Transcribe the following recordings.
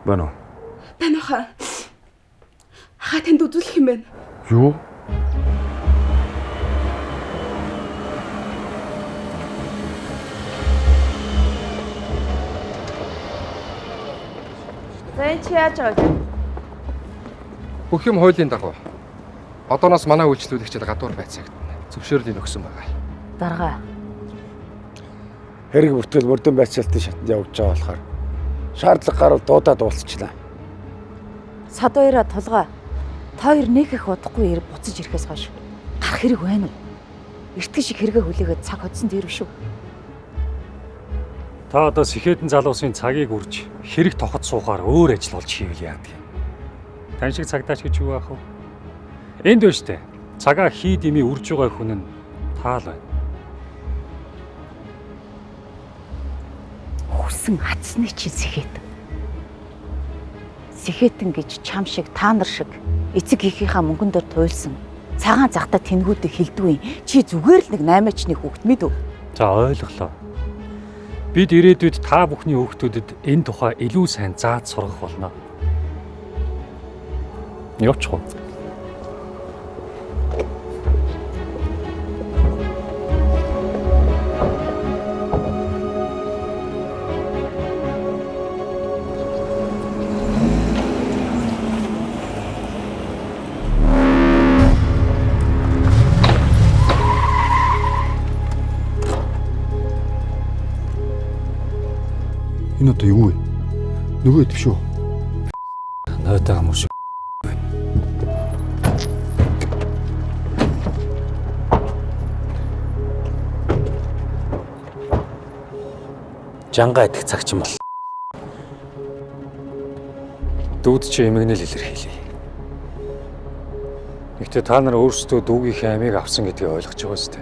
Байна уу? Байна хаа. Хаа танд үзүүлэх юм бэ? Юу? Зэн чи яаж байгаа вэ? Бүх юм хуулийн дагуу. Одооноос манай үйлчлүүлэгчид гадуур байцаагт зөвшөөрлийг өгсөн байгаа. Дарга. Хэрэг бүртгэл мөрдөн байцаалтын шатанд явж байгаа болохоор шаардлага гарвал дуудаад уулзчихлаа. Сад хоёроо тулгаа. Та хоёр нэг их удахгүй ирээ буцаж ирэхээс хойш гарах хэрэг байна уу? Эртгэн шиг хэрэгэ хүлээгээд цаг hodсон дээр шүү. Та одоо Сэхэдэн залуусын цагийг үрж хэрэг тоход суухаар өөр ажил болж хийвэл яадаг юм. Тань шиг цагдаач гэж юу аах вэ? Энд байна штэ. Цагаа хий дими үрж байгаа хүн нь таал байна. Хүсэн хатсны чи Сэхэтэн. Сэхэтэн гэж чам шиг та нар шиг эцэг ихийнхаа мөнгөн дээр туйлсан цагаан захта тэнгүүдийг хилдвэн чи зүгээр л нэг 8-ачны хүүхэд мэд үү? За ойлголоо. Бид ирээдүйд та бүхний хүүхдүүдэд энэ тухай илүү сайн зааж сургах болно. Явчихв. Энэ одоо юу вэ? Нөгөө идэв шүү. Нойтой хамар шиг. Жангаа идэх цаг ч юм бол. Дүүд чи эмгэнэл илэрхийлье. Гэхдээ та нар өөрсдөө дүүгийнхээ амийг авсан гэдгийг ойлгож байгаа сте.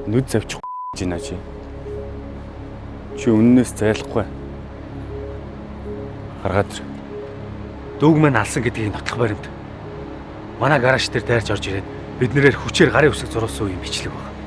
Нүд завчих гинэ чи. Чи үннээс зайлахгүй. Гаргаад ир. Дүүг мань алсан гэдгийг нотлох баримт. Манай гараж дээр дайрч орж ирээд бид нэрээр хүчээр гарын үсэг зуруулсан үеийн бичлэг баг.